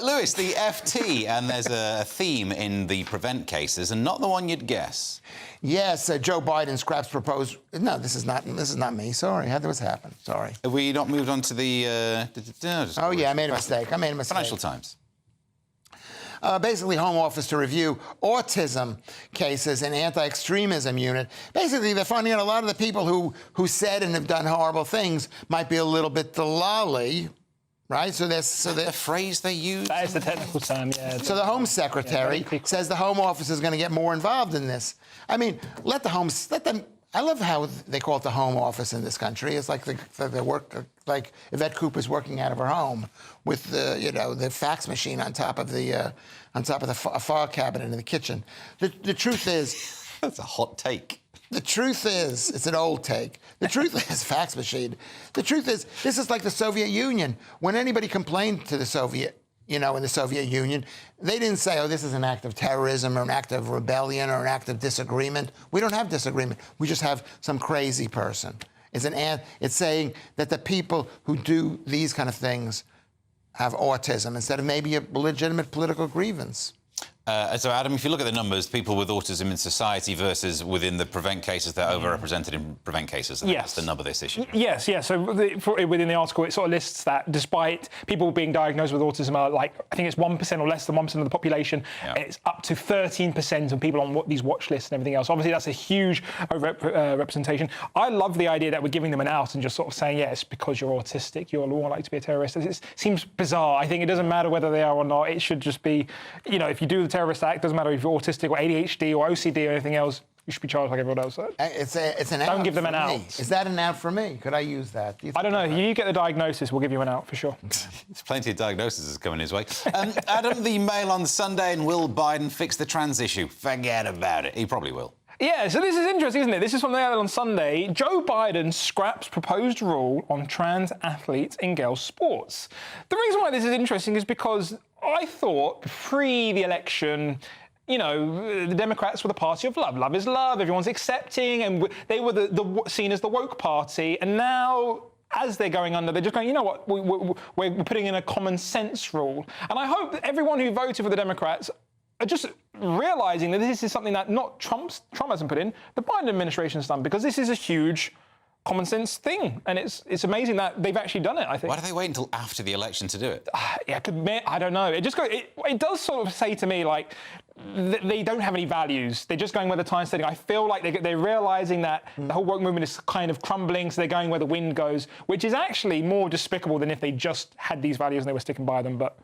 Lewis, the FT, and there's a theme in the prevent cases, and not the one you'd guess. Yes, Joe Biden scraps proposed... No, this is not me. Sorry, how did this happen? Sorry. Have we not moved on to the... Oh, yeah, I made a mistake. Financial Times. Basically, Home Office to review autism cases in anti-extremism unit. Basically, they're finding out a lot of the people who said and have done horrible things might be a little bit delali, right? So the phrase they use. That is the technical term, yeah. So the Home Secretary says the Home Office is going to get more involved in this. I mean, let them. I love how they call it the Home Office in this country. It's like they work like Yvette Cooper's working out of her home with the fax machine on top of the file cabinet in the kitchen. The truth is, that's a hot take. The truth is, it's an old take. The truth is, fax machine. The truth is, this is like the Soviet Union. When anybody complained to the Soviet, in the Soviet Union, they didn't say, oh, this is an act of terrorism or an act of rebellion or an act of disagreement. We don't have disagreement. We just have some crazy person. It's saying that the people who do these kind of things have autism instead of maybe a legitimate political grievance. So, Adam, if you look at the numbers, people with autism in society versus within the prevent cases, they're overrepresented in prevent cases. And that's the nub of this issue. Yes. So within the article, it sort of lists that despite people being diagnosed with autism are I think it's 1% or less than 1% of the population, it's up to 13% of people on these watch lists and everything else. Obviously, that's a huge representation. I love the idea that we're giving them an out and just sort of saying, it's because you're autistic, you're more likely to be a terrorist. It seems bizarre. I think it doesn't matter whether they are or not. It should just be, if you do the terrorist act, doesn't matter if you're autistic or ADHD or OCD or anything else, you should be charged like everyone else. It's an out. Don't give them an out. Is that an out for me? Could I use that? I don't know. You get the diagnosis, we'll give you an out for sure. There's plenty of diagnoses coming his way. Adam, the Mail on Sunday, and will Biden fix the trans issue? Forget about it. He probably will. Yeah, so this is interesting, isn't it? This is from the Mail on Sunday. Joe Biden scraps proposed rule on trans athletes in girls' sports. The reason why this is interesting is because I thought pre the election, the Democrats were the party of love. Love is love. Everyone's accepting, and they were seen as the woke party. And now, as they're going under, they're just going, you know what? We're putting in a common sense rule. And I hope that everyone who voted for the Democrats are just realising that this is something that not Trump hasn't put in, the Biden administration has done, because this is a huge common sense thing, and it's amazing that they've actually done it. I think. Why do they wait until after the election to do it? I don't know. It does sort of say to me they don't have any values. They're just going where the time's setting. I feel like they're realising that the whole woke movement is kind of crumbling, so they're going where the wind goes, which is actually more despicable than if they just had these values and they were sticking by them. But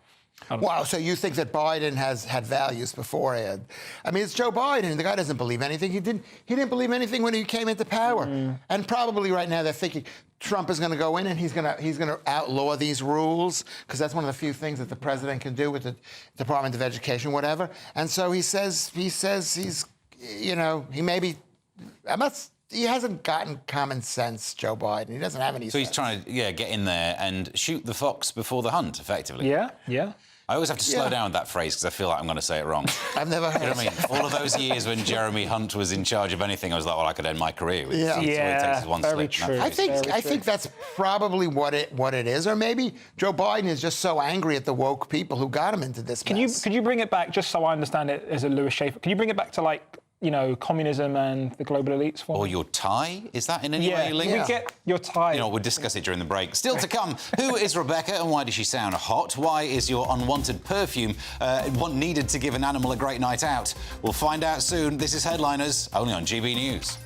wow, so you think that Biden has had values beforehand? I mean, it's Joe Biden. The guy doesn't believe anything. He didn't believe anything when he came into power. And probably right now they're thinking Trump is going to go in and he's going to outlaw these rules, because that's one of the few things that the president can do with the Department of Education, whatever. And so he says he's, he maybe, he hasn't gotten common sense, Joe Biden. He doesn't have any sense. So he's trying to, get in there and shoot the fox before the hunt, effectively. Yeah. I always have to slow down with that phrase because I feel like I'm going to say it wrong. I've never heard You know what I mean? All of those years when Jeremy Hunt was in charge of anything, I was like, well, I could end my career with this. All it takes is one very slip. true. I think that's probably what it is, or maybe Joe Biden is just so angry at the woke people who got him into this mess. Could you bring it back, just so I understand it as a Lewis Schaefer, can you bring it back to, like, you know, communism and the global elites form? Or your tie? Is that in any way linked? We get your tie. You know, we'll discuss it during the break. Still to come, who is Rebecca and why does she sound hot? Why is your unwanted perfume needed to give an animal a great night out? We'll find out soon. This is Headliners, only on GB News.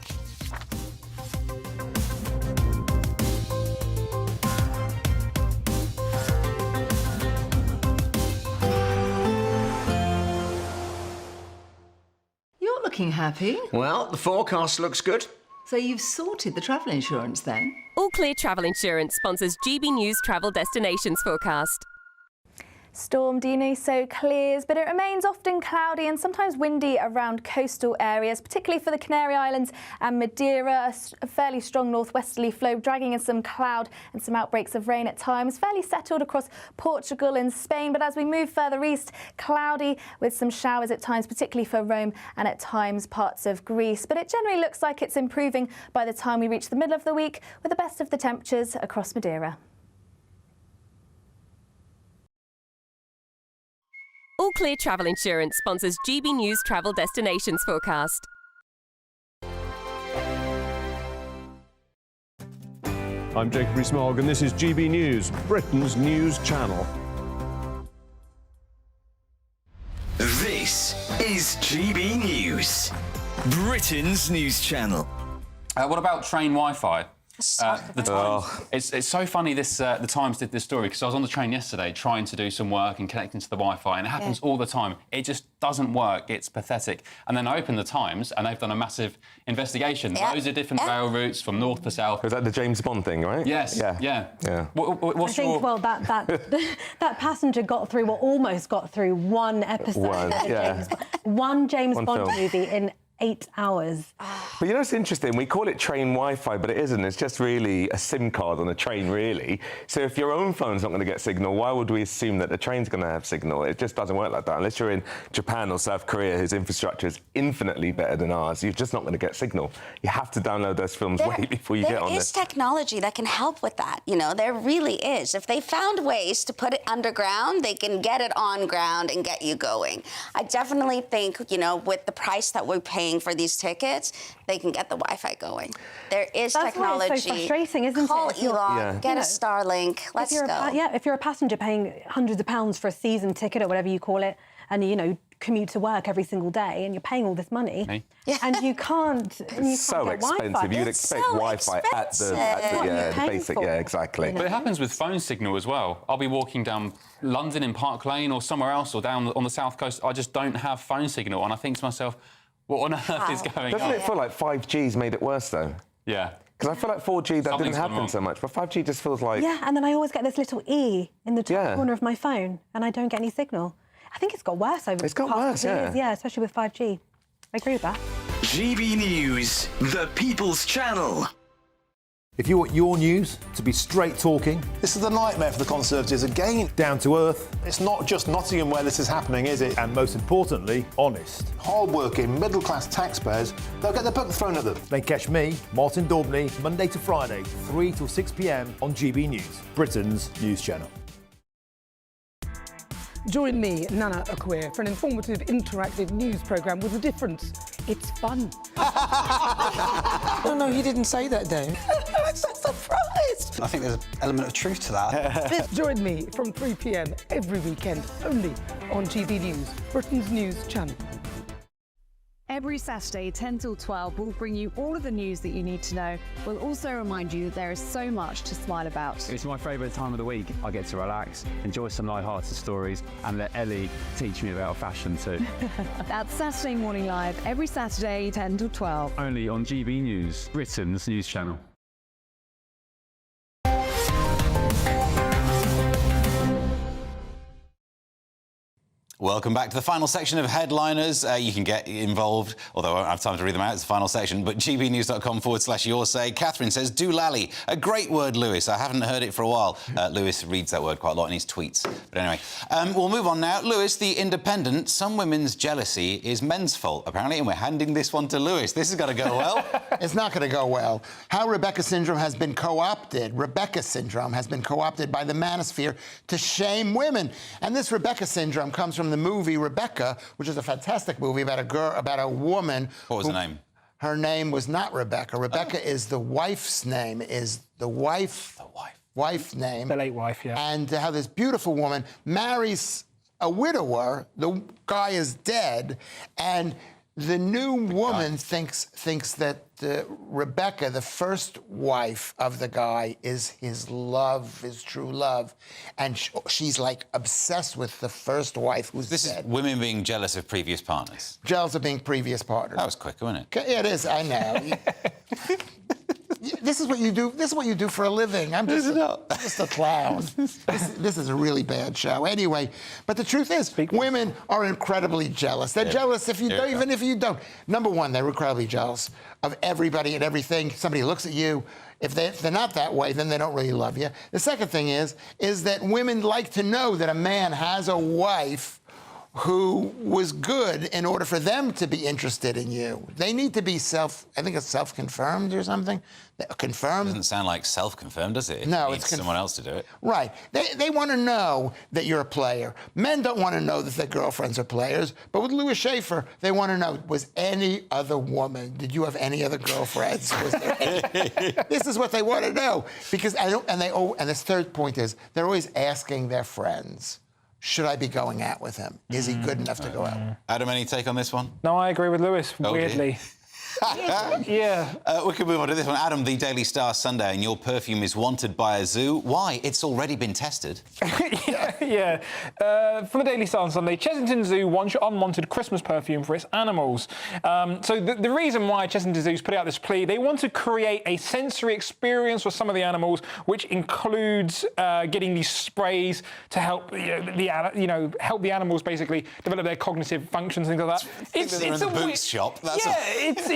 You're looking happy. Well, the forecast looks good. So you've sorted the travel insurance then? All Clear Travel Insurance sponsors GB News Travel Destinations Forecast. Storm Dino so clears, but it remains often cloudy and sometimes windy around coastal areas, particularly for the Canary Islands and Madeira. A fairly strong northwesterly flow dragging in some cloud and some outbreaks of rain at times. Fairly settled across Portugal and Spain, but as we move further east, cloudy with some showers at times, particularly for Rome and at times parts of Greece. But it generally looks like it's improving by the time we reach the middle of the week, with the best of the temperatures across Madeira. All Clear Travel Insurance sponsors GB News Travel Destinations Forecast. I'm Jacob Rees-Mogg and this is GB News, Britain's news channel. This is GB News, Britain's news channel. What about train Wi-Fi? The Times. It's so funny. The Times did this story because I was on the train yesterday trying to do some work and connecting to the Wi-Fi, and it happens all the time. It just doesn't work. It's pathetic. And then I opened the Times, and they've done a massive investigation. Loads of different rail routes from north to south. Was that the James Bond thing, right? Yes. Yeah. What's I think, well, that passenger got through, or almost got through, one episode. One James Bond film. movie in 8 hours. But you know, it's interesting. We call it train Wi-Fi, but it isn't. It's just really a SIM card on a train, really. So if your own phone's not going to get signal, why would we assume that the train's going to have signal? It just doesn't work like that. Unless you're in Japan or South Korea, whose infrastructure is infinitely better than ours, you're just not going to get signal. You have to download those films way before you get on There is technology that can help with that. You know, there really is. If they found ways to put it underground, they can get it on ground and get you going. I definitely think, you know, with the price that we're paying for these tickets, they can get the Wi-Fi going. There is technology. That's why it's so frustrating, isn't Call it? Elon, get a Starlink. Let's go. If you're a passenger paying hundreds of pounds for a season ticket or whatever you call it, and you know, commute to work every single day, and you're paying all this money, and you can't. It's so get expensive. Wi-Fi. You'd expect Wi-Fi at the basic. Yeah, exactly. But it happens with phone signal as well. I'll be walking down London in Park Lane or somewhere else, or down on the south coast. I just don't have phone signal, and I think to myself, what on earth is going on? Doesn't it feel like 5G's made it worse, though? Yeah. Because I feel like 4G, that didn't happen so much, but 5G just feels like... Yeah, and then I always get this little E in the top corner of my phone, and I don't get any signal. I think it's got worse over the past couple of years. Yeah, especially with 5G. I agree with that. GB News, the People's Channel. If you want your news to be straight talking... This is a nightmare for the Conservatives again. Down to earth. It's not just Nottingham where this is happening, is it? And most importantly, honest. Hard-working, middle-class taxpayers, they'll get their book thrown at them. Then catch me, Martin Daubney, Monday to Friday, 3 till 6 p.m. on GB News, Britain's news channel. Join me, Nana Akwe, for an informative, interactive news programme with a difference. It's fun. No, he didn't say that, though. I'm so surprised. I think there's an element of truth to that. Join me from 3 p.m. every weekend, only on GB News, Britain's news channel. Every Saturday, 10 till 12, we'll bring you all of the news that you need to know. We'll also remind you that there is so much to smile about. It's my favourite time of the week. I get to relax, enjoy some light-hearted stories, and let Ellie teach me about fashion too. That's Saturday Morning Live, every Saturday, 10 till 12. Only on GB News, Britain's news channel. Welcome back to the final section of Headliners. You can get involved, although I won't have time to read them out, it's the final section, but gbnews.com/your say. Catherine says, doolally. A great word, Lewis. I haven't heard it for a while. Lewis reads that word quite a lot in his tweets. But anyway, we'll move on now. Lewis, The Independent. Some women's jealousy is men's fault, apparently, and we're handing this one to Lewis. This has got to go well. It's not going to go well. How Rebecca syndrome has been co-opted. Rebecca syndrome has been co-opted by the manosphere to shame women. And this Rebecca syndrome comes from the movie Rebecca, which is a fantastic movie about a woman. What was the name? Her name was not Rebecca. Rebecca is the wife's name, is the wife. Wife's name. The late wife, yeah. And how this beautiful woman marries a widower. The guy is dead, and the new woman thinks that Rebecca, the first wife of the guy, is his love, his true love, and she's like obsessed with the first wife who's dead. This is women being jealous of previous partners. Jealous of being previous partners. That was quick, wasn't it? Yeah, it is. I know. This is what you do. This is what you do for a living. I'm just a clown. This is a really bad show. Anyway, but the truth is, women are incredibly jealous. They're jealous if you don't, even if you don't. Number one, they're incredibly jealous of everybody and everything. Somebody looks at you. If they're not that way, then they don't really love you. The second thing is that women like to know that a man has a wife who was good in order for them to be interested in you. They need to be self-confirmed or something. Confirmed. Doesn't sound like self-confirmed, does it? No, it's someone else to do it. Right. They want to know that you're a player. Men don't want to know that their girlfriends are players. But with Louis Schaefer, they want to know, was any other woman, did you have any other girlfriends? Was there any? This is what they want to know. Because and this third point is, they're always asking their friends, should I be going out with him? Is he good enough to go out with? Adam, any take on this one? No, I agree with Lewis, weirdly. Yeah. We can move on to this one. Adam, the Daily Star Sunday, and your perfume is wanted by a zoo. Why? It's already been tested. Yeah. From the Daily Star on Sunday, Chessington Zoo wants your unwanted Christmas perfume for its animals. So the reason why Chessington Zoo's put out this plea, they want to create a sensory experience for some of the animals, which includes getting these sprays to help help the animals basically develop their cognitive functions, things like that. It's in the boots shop.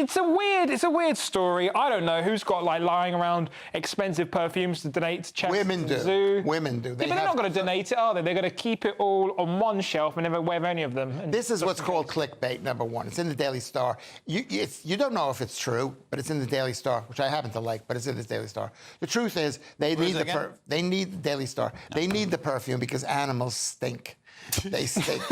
It's a weird story. I don't know who's got lying around expensive perfumes to donate to Chessington Zoo. Women do. But they're not going to donate it, are they? They're going to keep it all on one shelf and never wear any of them. And this is what's called clickbait, number one. It's in the Daily Star. You don't know if it's true, but it's in the Daily Star, which I happen to like, but it's in the Daily Star. The truth is, they need the Daily Star. They need the perfume because animals stink. They stink.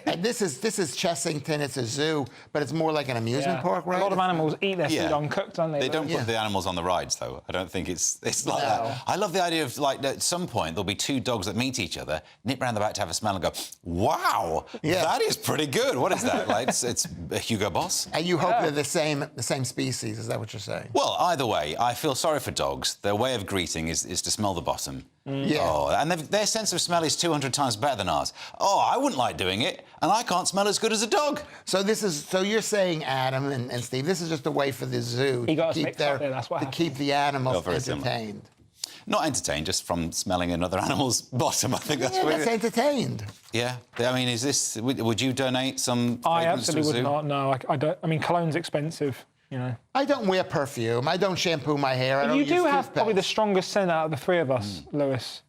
And this is Chessington. It's a zoo, but it's more like an amusement park, right? A lot of animals eat their food uncooked, don't they? They don't put the animals on the rides, though. I don't think it's like that. I love the idea of, at some point, there'll be two dogs that meet each other, nip round the back to have a smell and go, wow, that is pretty good. What is that? it's a Hugo Boss? And you hope they're the same species. Is that what you're saying? Well, either way, I feel sorry for dogs. Their way of greeting is to smell the bottom. Oh, and their sense of smell is 200 times better than ours. Oh, I wouldn't like doing it, and I can't smell as good as a dog. So you're saying, Adam and Steve, this is just a way for the zoo to keep the animals entertained. Not entertained, just from smelling another animal's bottom. I think that's weird. That's entertained. Yeah. I mean, would you donate some fragrance to a zoo? I absolutely would not, no. I don't. I mean, cologne's expensive. I don't wear perfume. I don't shampoo my hair. You do have probably the strongest scent out of the three of us, Lewis.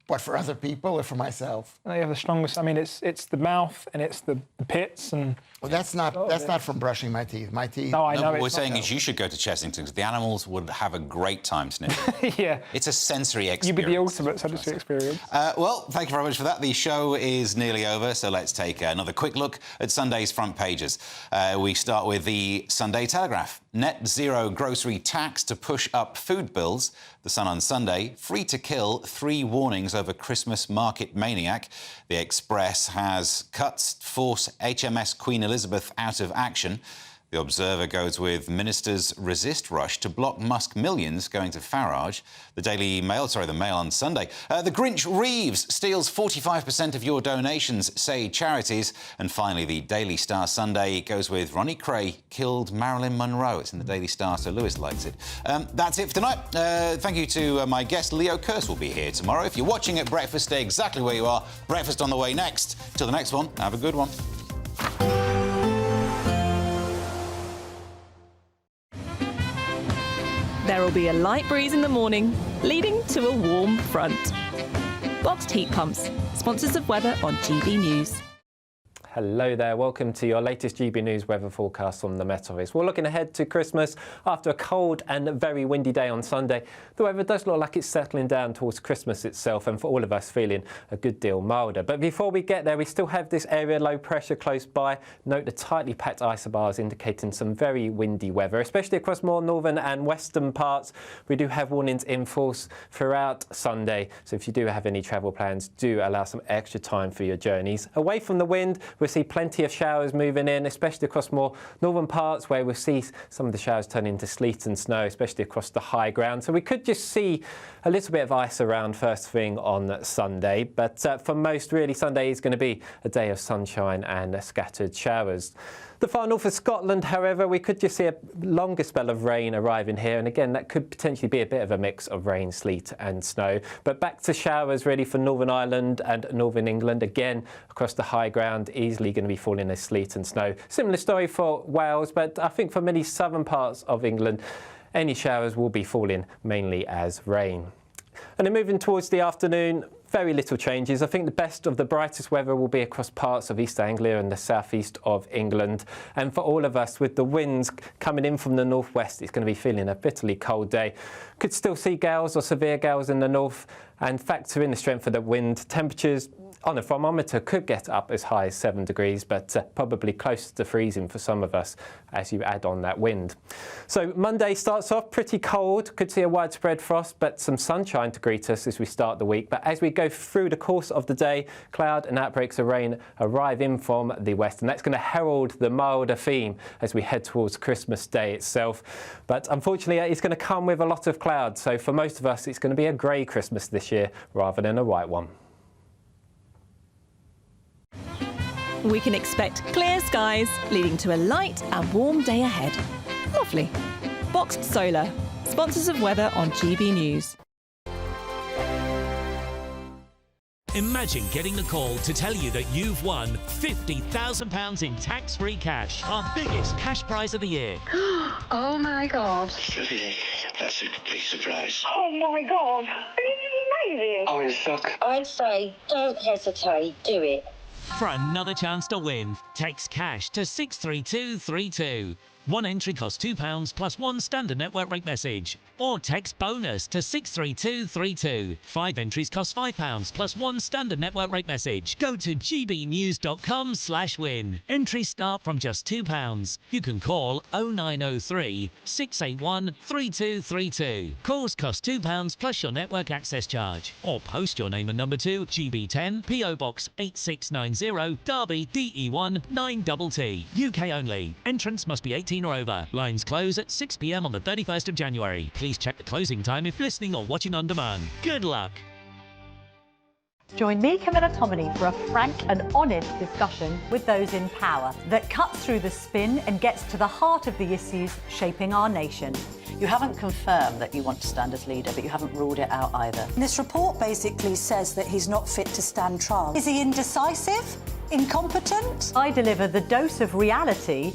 What, for other people or for myself? No, you have the strongest. I mean, it's the mouth and it's the pits and. Well, that's not from brushing my teeth. My teeth. No, I know. What we're saying is you should go to Chessington because the animals would have a great time sniffing. Yeah. It's a sensory experience. You'd be the ultimate sensory experience. Well, thank you very much for that. The show is nearly over, so let's take another quick look at Sunday's front pages. We start with the Sunday Telegraph. Net zero grocery tax to push up food bills. The Sun on Sunday, free to kill, 3 warnings over Christmas market maniac. The Express has cuts force HMS Queen Elizabeth out of action. The Observer goes with Ministers resist rush to block Musk millions going to Farage. The Mail on Sunday. The Grinch Reeves steals 45% of your donations, say charities. And finally, the Daily Star Sunday goes with Ronnie Kray killed Marilyn Monroe. It's in the Daily Star, so Lewis likes it. That's it for tonight. Thank you to my guest, Leo Kearse will be here tomorrow. If you're watching at breakfast, stay exactly where you are. Breakfast on the way next. Till the next one, have a good one. There will be a light breeze in the morning, leading to a warm front. Boxed heat pumps, sponsors of weather on GB News. Hello there, welcome to your latest GB News weather forecast from the Met Office. We're looking ahead to Christmas after a cold and very windy day on Sunday. The weather does look like it's settling down towards Christmas itself, and for all of us feeling a good deal milder. But before we get there, we still have this area low pressure close by. Note the tightly packed isobars indicating some very windy weather, especially across more northern and western parts. We do have warnings in force throughout Sunday, so if you do have any travel plans, do allow some extra time for your journeys. Away from the wind, we'll see plenty of showers moving in, especially across more northern parts where we'll see some of the showers turn into sleet and snow, especially across the high ground. So we could just see a little bit of ice around first thing on Sunday. But for most, really, Sunday is going to be a day of sunshine and scattered showers. The far north of Scotland, however, we could just see a longer spell of rain arriving here. And again, that could potentially be a bit of a mix of rain, sleet and snow. But back to showers really for Northern Ireland and Northern England. Again, across the high ground, easily going to be falling as sleet and snow. Similar story for Wales, but I think for many southern parts of England, any showers will be falling mainly as rain. And then moving towards the afternoon, very little changes. I think the best of the brightest weather will be across parts of East Anglia and the southeast of England. And for all of us, with the winds coming in from the northwest, it's going to be feeling a bitterly cold day. Could still see gales or severe gales in the north, and factor in the strength of the wind. Temperatures on a thermometer could get up as high as 7 degrees, but probably close to freezing for some of us as you add on that wind. So Monday starts off pretty cold, could see a widespread frost, but some sunshine to greet us as we start the week. But as we go through the course of the day, cloud and outbreaks of rain arrive in from the west, and that's going to herald the milder theme as we head towards Christmas Day itself. But unfortunately, it's going to come with a lot of cloud, so for most of us, it's going to be a grey Christmas this year rather than a white one. We can expect clear skies, leading to a light and warm day ahead. Lovely. Boxed Solar, sponsors of weather on GB News. Imagine getting a call to tell you that you've won £50,000 in tax-free cash, our biggest cash prize of the year. Oh my God. That's a big surprise. Oh my God. This is amazing. I'm in shock. I'd say don't hesitate, do it. For another chance to win, text cash to 63232. One entry costs £2 plus one standard network rate message. Or text bonus to 63232. 5 entries cost £5 plus one standard network rate message. Go to gbnews.com/win. Entries start from just £2. You can call 0903 681 3232. Calls cost £2 plus your network access charge. Or post your name and number to GB10 PO Box 8690 Derby DE1 9TT. UK only. Entrance must be 18 or over. Lines close at 6 p.m. on the 31st of January. Please check the closing time if listening or watching on demand. Good luck. Join me, Camilla Tominey, for a frank and honest discussion with those in power that cuts through the spin and gets to the heart of the issues shaping our nation. You haven't confirmed that you want to stand as leader, but you haven't ruled it out either. This report basically says that he's not fit to stand trial. Is he indecisive? Incompetent? I deliver the dose of reality